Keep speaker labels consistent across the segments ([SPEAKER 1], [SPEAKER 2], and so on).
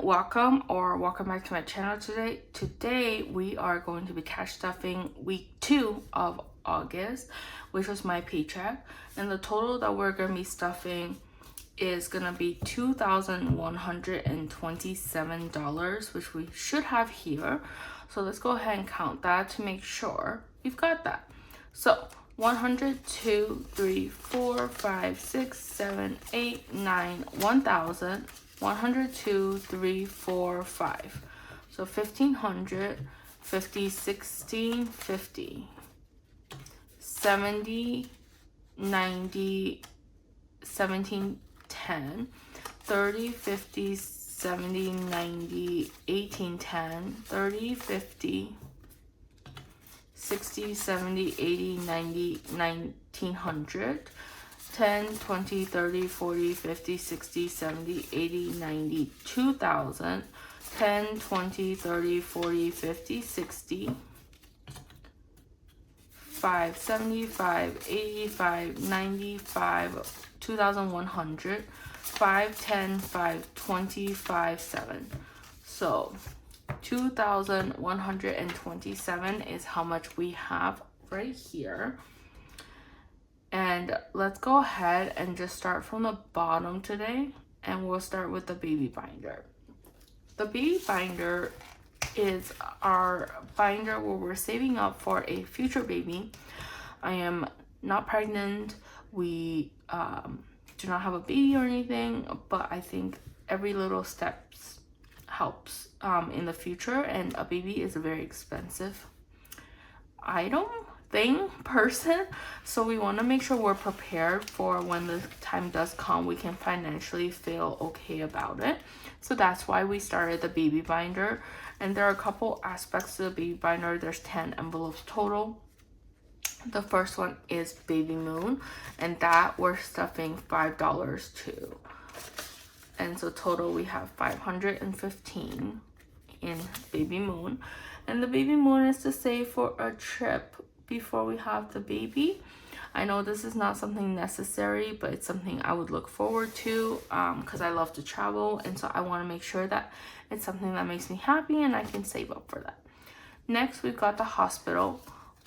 [SPEAKER 1] welcome back to my channel today. Today we are going to be cash stuffing week 2 of August, which was my paycheck, and the total that we're going to be stuffing is going to be $2,127, which we should have here. So let's go ahead and count that to make sure we've got that. So 100, 2, 3, 4, 5, 6, 7, 8, 9, 1,000, 102, 3, 4, 5. So 1,500, 50, 16, 50, 70, 90, 17, 10, 30, 50, 70, 90, 18, 10, 30, 50, 60, 70, 80, 90, 1900, 10, 20, 30, 40, 50, 60, 70, 80, 90, 2000, 10, 20, 30, 40, 50, 60, 5, 75, 85, 95, 2,100, 5, 10, 5, 20, 5, 7. So 2,127 is how much we have right here. And let's go ahead and just start from the bottom today, and we'll start with the baby binder. The baby binder is our binder where we're saving up for a future baby. I am not pregnant. We do not have a baby or anything, but I think every little steps helps in the future, and a baby is a very expensive person, so we want to make sure we're prepared for when the time does come, we can financially feel okay about it. So that's why we started the baby binder, and there are a couple aspects to the baby binder. There's 10 envelopes total. The first one is baby moon, and that we're stuffing $5 to, and so total we have 515 in baby moon. And the baby moon is to save for a trip before we have the baby. I know this is not something necessary, but it's something I would look forward to because I love to travel, and so I want to make sure that it's something that makes me happy and I can save up for that. Next, we've got the hospital,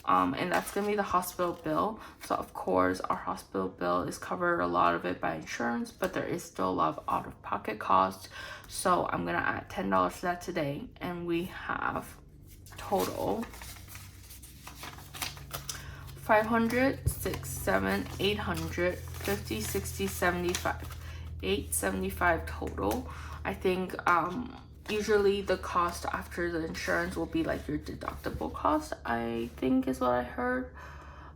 [SPEAKER 1] and that's gonna be the hospital bill. So of course our hospital bill is covered, a lot of it, by insurance, but there is still a lot of out-of-pocket costs, so I'm gonna add $10 to that today, and we have total 500, 6, 7, 800, 50, 60, 75, 875 total. I think usually the cost after the insurance will be like your deductible cost, I think is what I heard,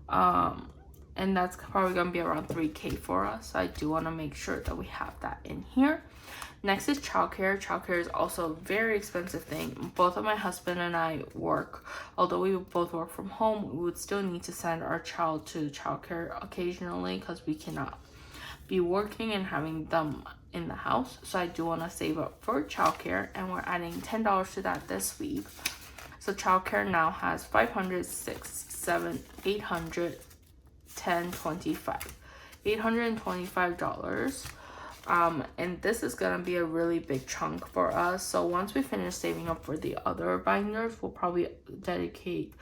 [SPEAKER 1] and that's probably gonna be around 3K for us. So I do want to make sure that we have that in here. Next is childcare. Childcare is also a very expensive thing. Both of my husband and I work. Although we both work from home, we would still need to send our child to childcare occasionally because we cannot be working and having them in the house. So I do want to save up for childcare, and we're adding $10 to that this week. So childcare now has 500, 6, 7, 800, 10, 25, $825. And this is gonna be a really big chunk for us. So once we finish saving up for the other binders, we'll probably dedicate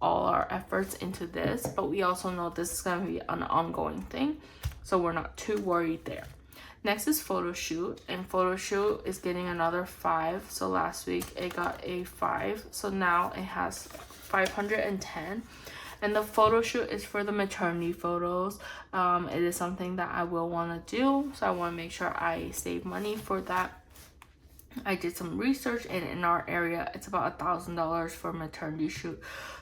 [SPEAKER 1] all our efforts into this, but we also know this is gonna be an ongoing thing, so we're not too worried there. Next is photo shoot, and photo shoot is getting another 5. So last week it got a 5, so now it has 510. And the photo shoot is for the maternity photos. It is something that I will want to do, so I want to make sure I save money for that. I did some research, and in our area it's about $1,000 for a maternity shoot,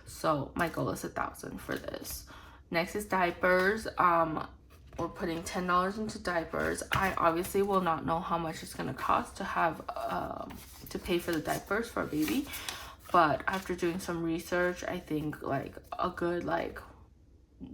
[SPEAKER 1] so my goal is 1,000 for this. Next is diapers. We're putting $10 into diapers. I obviously will not know how much it's going to cost to have to pay for the diapers for a baby, but after doing some research, I think like a good like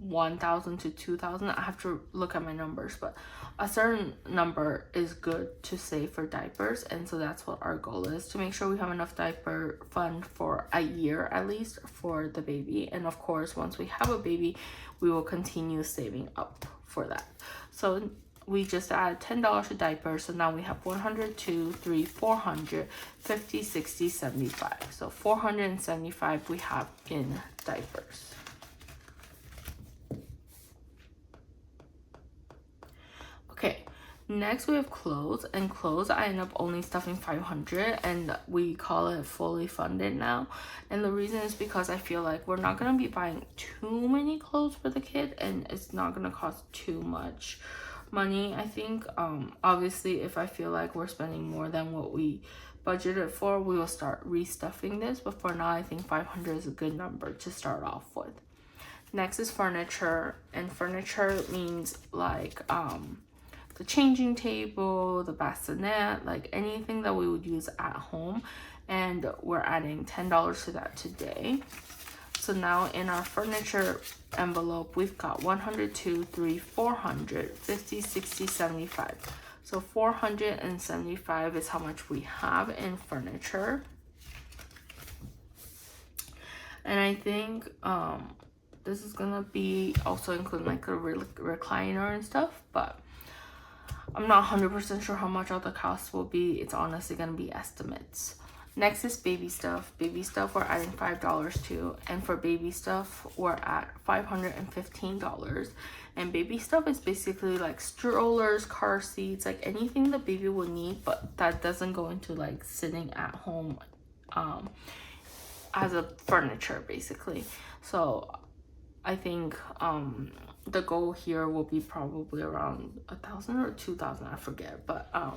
[SPEAKER 1] 1,000 to 2,000. I have to look at my numbers, but a certain number is good to save for diapers, and so that's what our goal is, to make sure we have enough diaper fund for a year at least for the baby. And of course, once we have a baby, we will continue saving up for that. So we just added $10 to diapers, so now we have 100, 2, 3, 400, 50, 60, 75. So 475 we have in diapers. Okay, next we have clothes, and clothes I end up only stuffing 500, and we call it fully funded now. And the reason is because I feel like we're not gonna be buying too many clothes for the kid, and it's not gonna cost too much money. I think obviously if I feel like we're spending more than what we budgeted for, we will start restuffing this, but for now I think 500 is a good number to start off with. Next is furniture, and furniture means like the changing table, the bassinet, like anything that we would use at home, and we're adding $10 to that today. So now in our furniture envelope, we've got 100, 2, 3, 400, 50, 60, 75. So 475 is how much we have in furniture. And I think this is gonna be also including like a recliner and stuff, but I'm not 100% sure how much all the costs will be. It's honestly gonna be estimates. Next is baby stuff. Baby stuff we're adding $5 to, and for baby stuff we're at $515. And baby stuff is basically like strollers, car seats, like anything the baby will need, but that doesn't go into like sitting at home as a furniture basically. So I think the goal here will be probably around 1,000 or 2,000, I forget, but I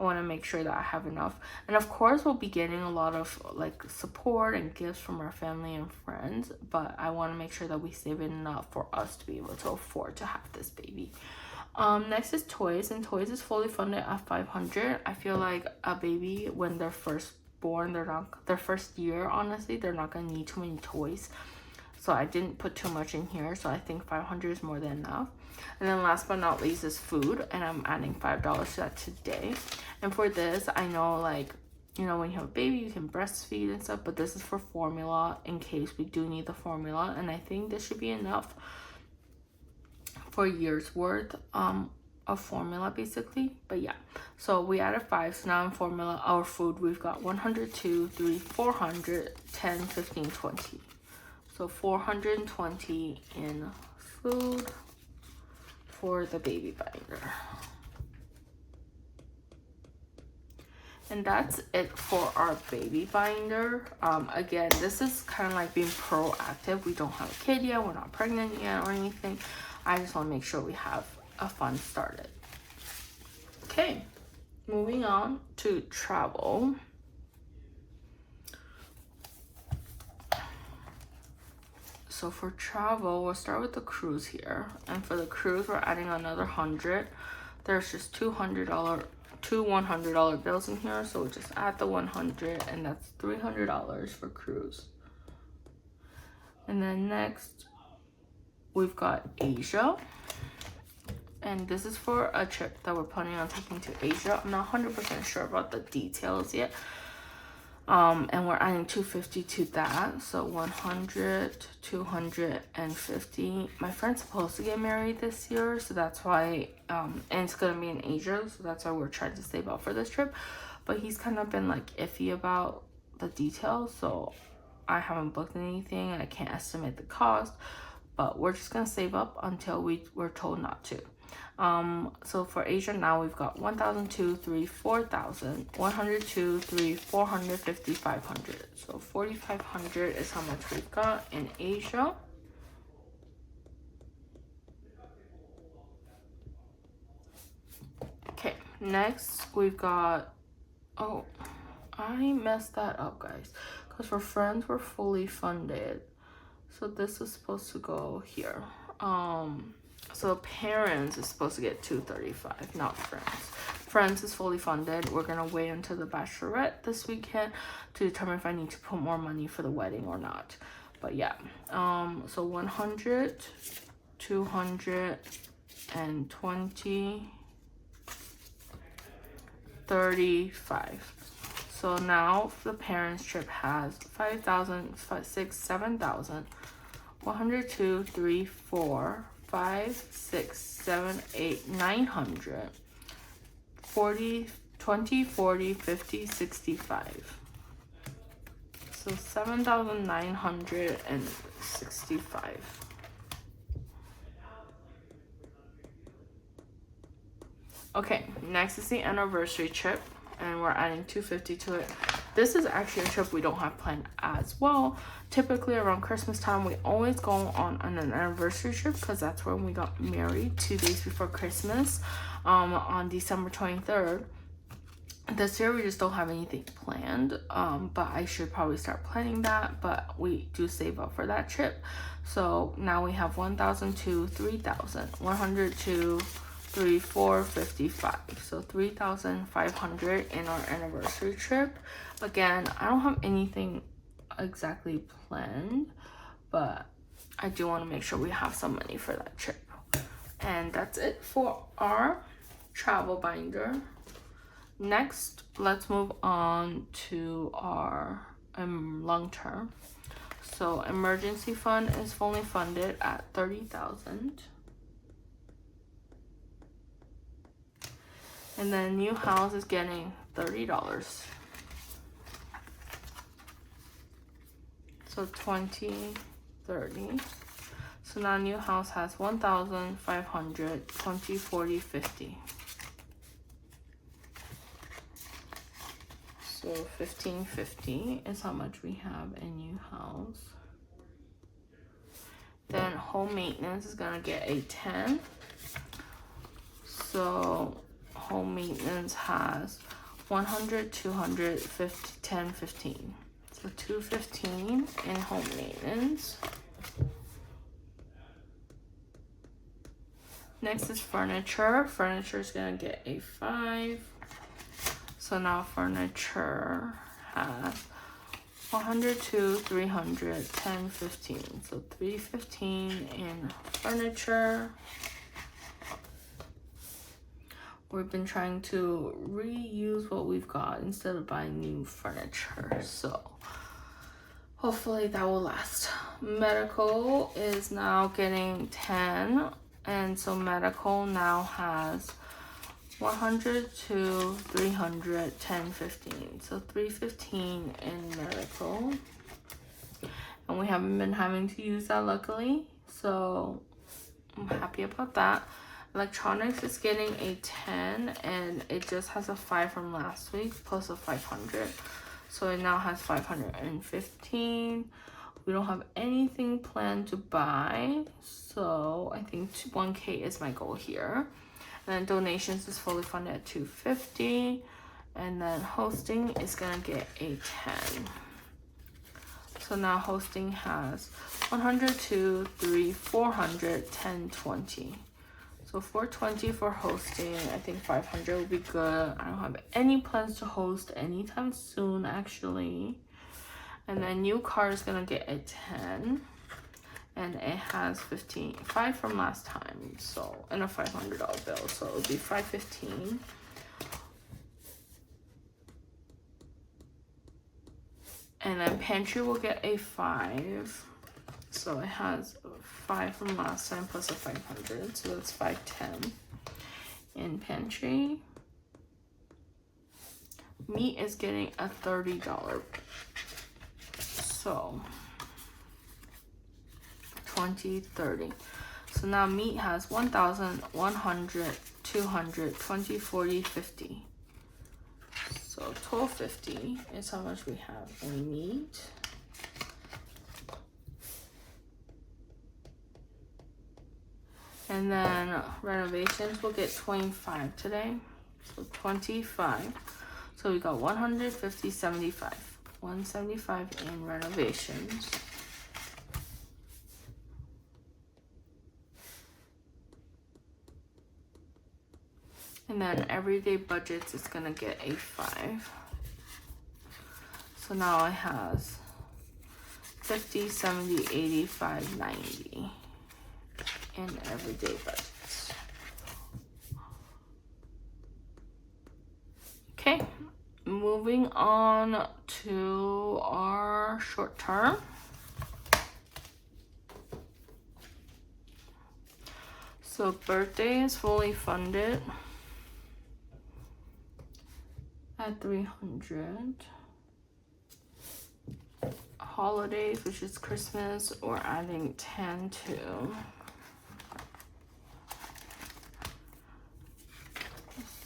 [SPEAKER 1] want to make sure that I have enough. And of course we'll be getting a lot of like support and gifts from our family and friends, but I want to make sure that we save enough for us to be able to afford to have this baby. Next is toys, and toys is fully funded at 500. I feel like a baby, when they're first born, their first year, honestly, they're not gonna need too many toys, so I didn't put too much in here. So I think 500 is more than enough. And then last but not least is food, and I'm adding $5 to that today. And for this, I know, like, you know, when you have a baby you can breastfeed and stuff, but this is for formula in case we do need the formula, and I think this should be enough for a year's worth of formula basically. But yeah, so we added 5. So now in formula, our food, we've got 100, 2, 3, 400, 10, 15, 20. So 420 in food for the baby binder. And that's it for our baby binder. Again, this is kind of like being proactive. We don't have a kid yet, we're not pregnant yet or anything. I just want to make sure we have a fund started. Okay, moving on to travel. So for travel, we'll start with the cruise here. And for the cruise, we're adding another 100. There's just two $100 bills in here, so we'll just add the 100, and that's $300 for cruise. And then next, we've got Asia. And this is for a trip that we're planning on taking to Asia. I'm not 100% sure about the details yet. And we're adding 250 to that, so 100, 250. My friend's supposed to get married this year, so that's why and it's gonna be in Asia, so that's why we're trying to save up for this trip. But he's kind of been like iffy about the details, so I haven't booked anything and I can't estimate the cost, but we're just gonna save up until we're told not to. So for Asia now, we've got 1,000, 2, 3, 4,000, 100, 2, 3, 450, 500. So 4,500 is how much we've got in Asia. Okay, next we've got, oh, I messed that up, guys, because for friends we're fully funded, so this is supposed to go here. So parents is supposed to get 235, not friends. Friends is fully funded. We're gonna wait until the bachelorette this weekend to determine if I need to put more money for the wedding or not. But yeah, so 100, 220, 35. So now the parents trip has 5,000, 6, 7,000, 100, 2, 3, 4, 5, 6, 7, 8, 900. 40, 20, 40, 50, 65. So 7,965. Okay, next is the anniversary trip, and we're adding $250 to it. This is actually a trip we don't have planned as well. Typically around Christmas time, we always go on an anniversary trip because that's when we got married 2 days before Christmas, on December 23rd. This year we just don't have anything planned, but I should probably start planning that, but we do save up for that trip. So now we have 1,000 to 3,000, 100 to 3, 4, 55. So 3,500 in our anniversary trip. Again, I don't have anything exactly planned, but I do want to make sure we have some money for that trip. And that's it for our travel binder. Next, let's move on to our long term. So emergency fund is fully funded at 30,000. And then new house is getting $30. So 20, 30. So now new house has 1,500, 20, 40, 50. So 1,550 is how much we have in new house. Then home maintenance is gonna get a 10. So home maintenance has 100, 200, 50, 10, 15. So 215 in home maintenance. Next is furniture. Furniture is gonna get a 5. So now furniture has 102, 300, 10, 15. So 315 in furniture. We've been trying to reuse what we've got instead of buying new furniture. So hopefully that will last. Medical is now getting 10. And so medical now has 100 to 300, 10, 15. So 315 in medical. And we haven't been having to use that luckily. So I'm happy about that. Electronics is getting a 10 and it just has a 5 from last week plus a 500. So it now has 515. We don't have anything planned to buy. So I think 1K is my goal here. And then donations is fully funded at 250. And then hosting is gonna get a 10. So now hosting has 100, 2, 3, 400, 10, 20. So 420 for hosting. I think 500 would be good. I don't have any plans to host anytime soon, actually. And then new car is gonna get a 10. And it has 5 from last time. So, and a $500 bill. So it would be 515. And then pantry will get a 5. So it has 5 from last time plus a 500. So that's 510 in pantry. Meat is getting a $30. So 20, 30. So now meat has 1,000, 100, 200, 20, 40, 50. So 1,250 is how much we have in meat. And then renovations will get 25 today. So 25. So we got 150, 75. 175 in renovations. And then everyday budgets is gonna get a 5. So now it has 50, 70, 85, 90 in everyday budgets. Okay, moving on to our short term. So birthday is fully funded at $300. Holidays, which is Christmas, we're adding 10 to.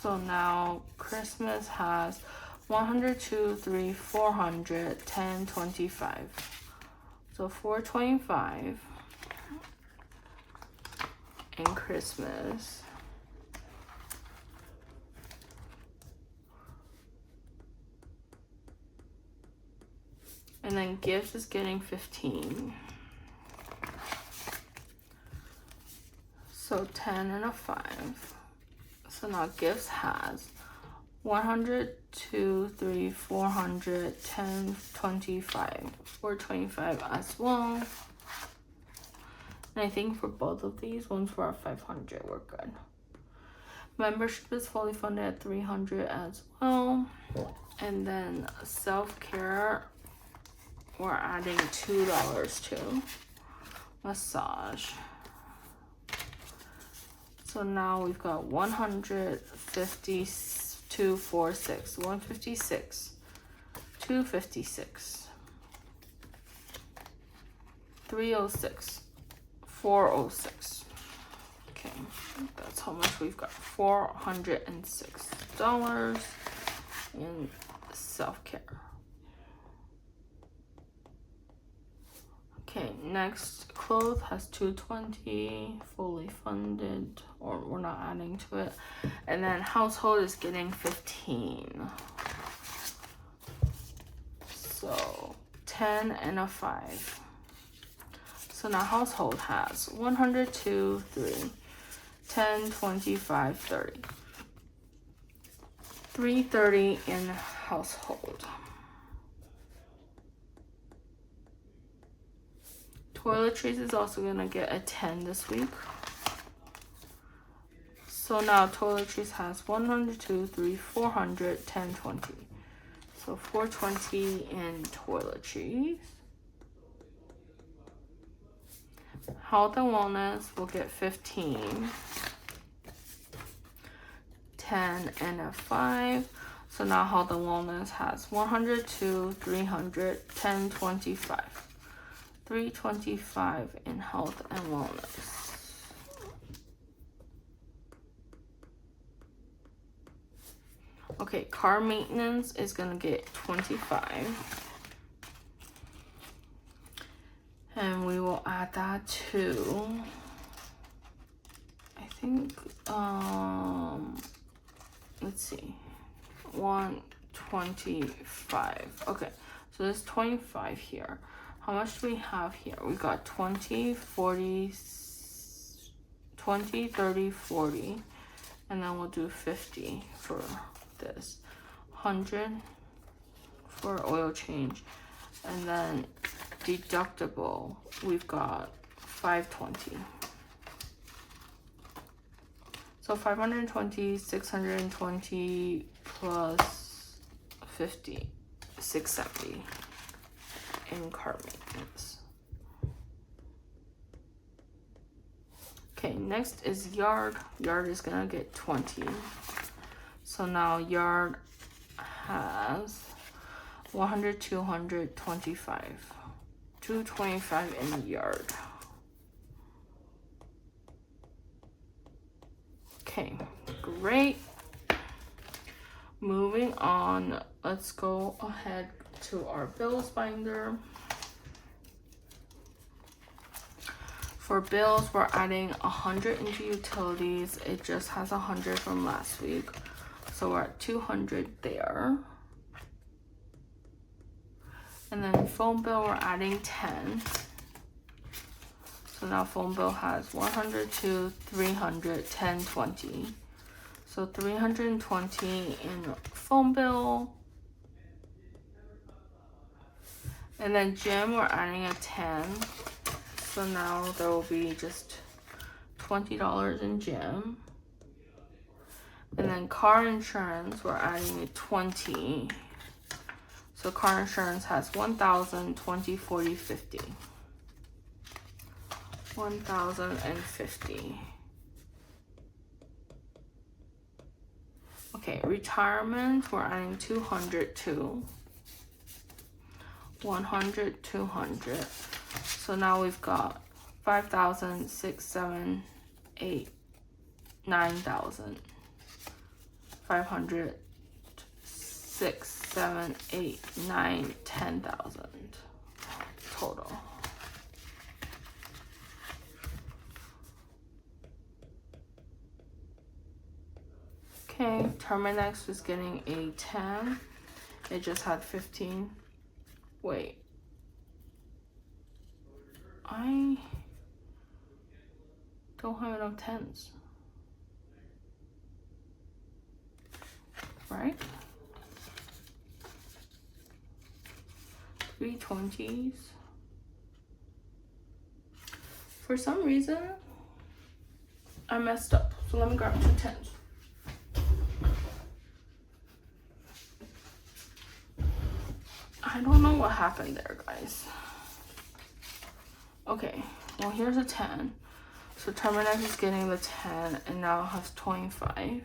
[SPEAKER 1] So now Christmas has 100, 2, 3, 400, 10, 25. So 425 in Christmas. And then gifts is getting 15. So 10 and a 5. So now gifts has 100, 2, 3, 400, 10, 25. 425 as well. And I think for both of these, ones for our 500, we're good. Membership is fully funded at 300 as well. And then self-care, we're adding $2 to. Massage. So now we've got 150, 246, 156, 256, 306, 406. Okay, that's how much we've got. $406 in self-care. Okay, next, clothes has 220, fully funded, or we're not adding to it. And then household is getting 15. So 10 and a 5. So now household has 100, 2, 3, 10, 25, 30. 330 in household. Toiletries is also gonna get a 10 this week. So now toiletries has 100, 2, 3, 400, 10, 20. So 420 in toiletries. Health and wellness will get 15. 10 and a 5. So now health and wellness has 100, 2, 300, 10, 25. 325 in health and wellness. Okay, car maintenance is gonna get 25. And we will add that to, I think, let's see, 125. Okay, so there's 25 here. How much do we have here? We got 20, 40, 20, 30, 40. And then we'll do 50 for this. 100 for oil change. And then deductible, we've got 520. So 520, 620 plus 50, 670. In car maintenance. Okay, next is yard. Yard is gonna get 20. So now yard has 100, 225. 225 in yard. Okay, great. Moving on, let's go ahead to our bills binder. For bills, we're adding 100 into utilities. It just has 100 from last week. So we're at 200 there. And then phone bill, we're adding 10. So now phone bill has 100, 2, 300, 10, 20. So 320 in phone bill. And then gym, we're adding a 10. So now there will be just $20 in gym. And then car insurance, we're adding a 20. So car insurance has 1,000, 20, 40, 50. 1,050. Okay, retirement, we're adding 200 to 100, 200. So now we've got 5,000, 6, 7, 8, 9,000. 500, 6, 7, 8, 9, 10,000 total. Okay, Terminex was getting a 10. It just had 15. Wait. I don't have enough 10s. Right? 3 20s. For some reason, I messed up. So let me grab 2 10s. I don't know what happened there, guys. Okay, well, here's a 10. So Terminex is getting the 10 and now it has 25.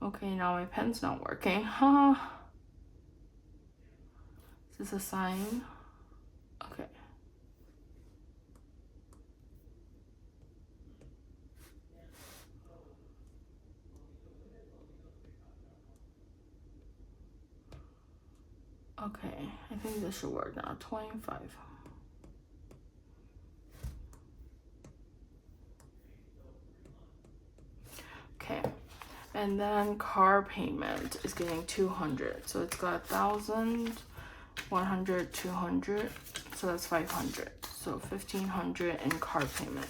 [SPEAKER 1] Okay, now my pen's not working. Huh? Is this a sign? Okay. Okay, I think this should work now. 25. Okay, and then car payment is getting 200. So it's got 1,000, 100, 200. So that's 500. So 1,500 in car payment.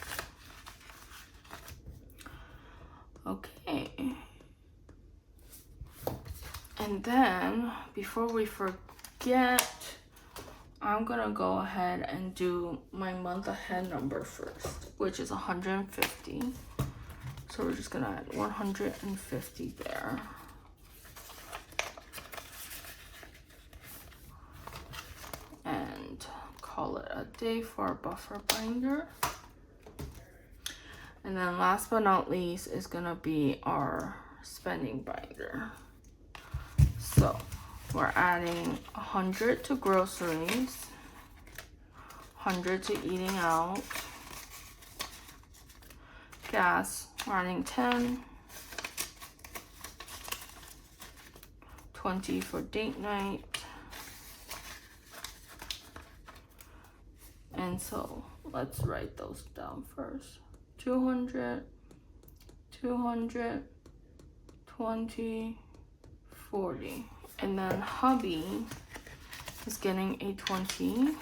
[SPEAKER 1] Okay. And then before we forget, I'm gonna go ahead and do my month ahead number first, which is 150. So we're just gonna add 150 there. And call it a day for our buffer binder. And then last but not least is gonna be our spending binder. So we're adding 100 to groceries, 100 to eating out, gas, we're adding 10, 20 for date night, and so let's write those down first. 200, 200, 20, 40. And then hubby is getting a 20.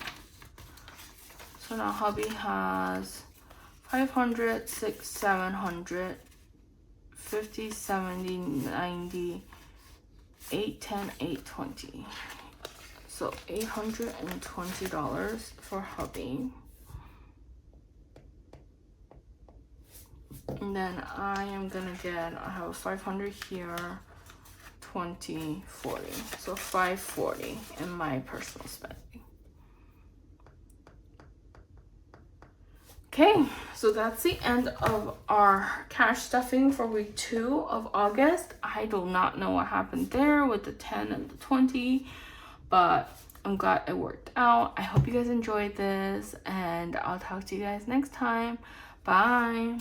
[SPEAKER 1] So now hubby has 500, 6, 700, 50, 70, 90, 810, 820. So $820 for hubby. And then I am gonna get, I have 500 here, 20, 40. So 540 in my personal spending. Okay, so that's the end of our cash stuffing for week 2 of August. I do not know what happened there with the 10 and the 20, but I'm glad it worked out. I hope you guys enjoyed this, and I'll talk to you guys next time. Bye.